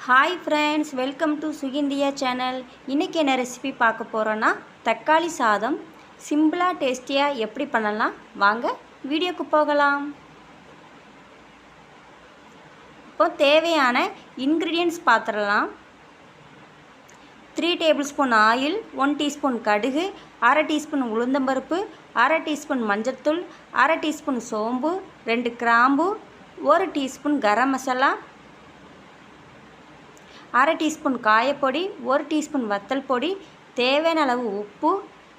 Hi friends, welcome to Sukindia channel. இன்றைக்கி என்ன recipe பார்க்க போகிறோன்னா தக்காளி சாதம் சிம்பிளாக டேஸ்டியாக எப்படி பண்ணலாம் வாங்க வீடியோக்கு போகலாம். இப்போ தேவையான இன்க்ரீடியன்ட்ஸ் பார்த்துடலாம். 3 டேபிள் ஸ்பூன் ஆயில், 1 டீஸ்பூன் கடுகு, அரை டீஸ்பூன் உளுந்தம்பருப்பு, அரை டீஸ்பூன் மஞ்சள்தூள், அரை டீஸ்பூன் சோம்பு, 2 கிராம்பு, 1 டீஸ்பூன் கரம் மசாலா, அரை டீஸ்பூன் காயப்பொடி, 1 டீஸ்பூன் வத்தல் பொடி, தேவையான அளவு உப்பு,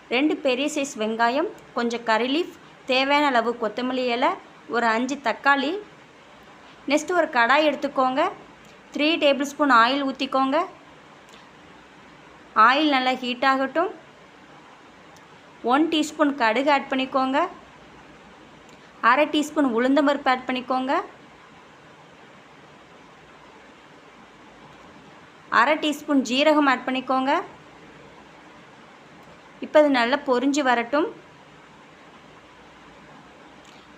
2 பெரிய சைஸ் வெங்காயம், கொஞ்சம் கறி லீஃப், தேவையான அளவு கொத்தமல்லி இலை, ஒரு 5 தக்காளி. நெக்ஸ்ட்டு ஒரு கடாய் எடுத்துக்கோங்க. 3 டேபிள் ஸ்பூன் ஆயில் ஊற்றிக்கோங்க. ஆயில் நல்லா ஹீட் ஆகட்டும். 1 டீஸ்பூன் கடுகு ஆட் பண்ணிக்கோங்க. அரை டீஸ்பூன் உளுந்தம்பருப்பு ஆட் பண்ணிக்கோங்க. அரை டீஸ்பூன் ஜீரகம் ஆட் பண்ணிக்கோங்க. இப்போ அது நல்லா பொரிஞ்சு வரட்டும்.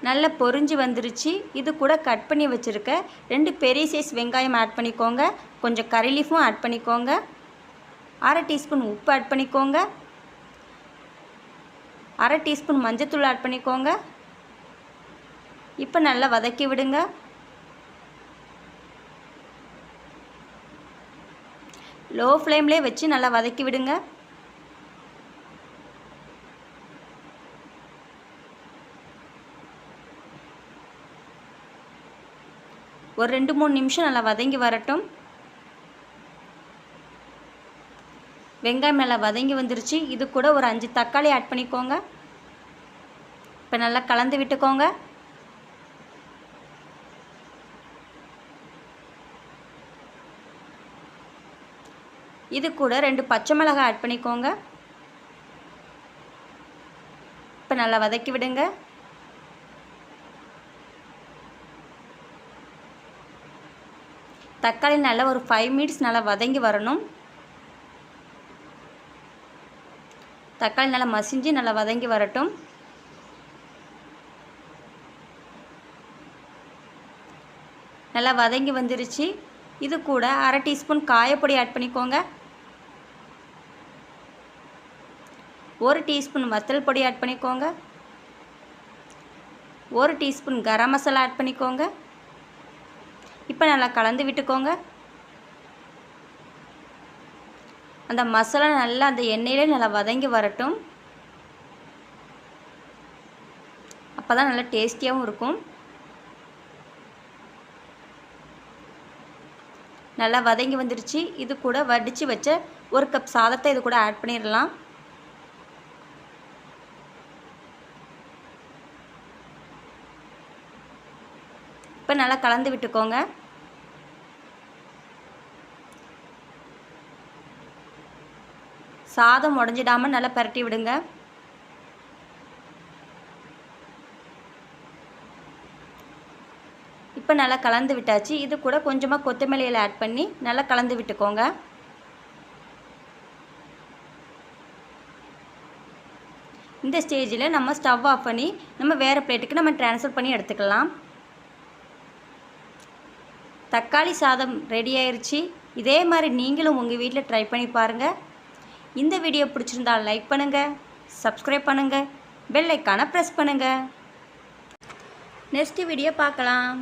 நல்லா பொரிஞ்சு வந்துருச்சு. இது கூட கட் பண்ணி வச்சுருக்க 2 பெரிய சைஸ் வெங்காயம் ஆட் பண்ணிக்கோங்க. கொஞ்சம் கறி லீஃபும் ஆட் பண்ணிக்கோங்க. அரை டீஸ்பூன் உப்பு ஆட் பண்ணிக்கோங்க. அரை டீஸ்பூன் மஞ்சள்தூள் ஆட் பண்ணிக்கோங்க. இப்போ நல்லா வதக்கி விடுங்க. லோ ஃப்ளேம்லேயே வச்சு நல்லா வதக்கி விடுங்க. ஒரு 2-3 நிமிஷம் நல்லா வதங்கி வரட்டும். வெங்காயம் நல்லா வதங்கி வந்துருச்சு. இது கூட ஒரு 5 தக்காளி ஆட் பண்ணிக்கோங்க. இப்போ நல்லா கலந்து விட்டுக்கோங்க. இது கூட 2 பச்சை மிளகாய் ஆட் பண்ணிக்கோங்க. இப்போ நல்லா வதக்கி விடுங்க. தக்காளி நல்லா ஒரு 5 மினிட்ஸ் நல்லா வதங்கி வரணும். தக்காளி நல்லா மசிஞ்சு நல்லா வதங்கி வரட்டும். நல்லா வதங்கி வந்துருச்சு. இது கூட அரை டீஸ்பூன் காயப்பொடி ஆட் பண்ணிக்கோங்க. 1 டீஸ்பூன் வத்தல் பொடி ஆட் பண்ணிக்கோங்க. 1 டீஸ்பூன் கரம் மசாலா ஆட் பண்ணிக்கோங்க. இப்போ நல்லா கலந்து விட்டுக்கோங்க. அந்த மசாலா நல்லா அந்த எண்ணெயிலே நல்லா வதங்கி வரட்டும். அப்போ தான் நல்லா டேஸ்டியாகவும் இருக்கும். நல்லா வதங்கி வந்துருச்சு. இது கூட வடித்து வச்ச 1 கப் சாதத்தை இது கூட ஆட் பண்ணிடலாம். இப்போ நல்லா கலந்து விட்டுக்கோங்க. சாதம் உடஞ்சிடாமல் நல்லா பரட்டி விடுங்க. இப்போ நல்லா கலந்து விட்டாச்சு. இது கூட கொஞ்சமாக கொத்தமல்லி இலை ஆட் பண்ணி நல்லா கலந்து விட்டுக்கோங்க. இந்த ஸ்டேஜில் நம்ம ஸ்டவ் ஆஃப் பண்ணி நம்ம வேறு பிளேட்டுக்கு நம்ம ட்ரான்ஸ்ஃபர் பண்ணி எடுத்துக்கலாம். தக்காளி சாதம் ரெடி ஆயிடுச்சு. இதே மாதிரி நீங்களும் உங்கள் வீட்டில் ட்ரை பண்ணி பாருங்கள். இந்த வீடியோ பிடிச்சிருந்தால் லைக் பண்ணுங்கள், சப்ஸ்கிரைப் பண்ணுங்கள், பெல் ஐக்கானை ப்ரெஸ் பண்ணுங்கள். நெக்ஸ்ட் வீடியோ பார்க்கலாம்.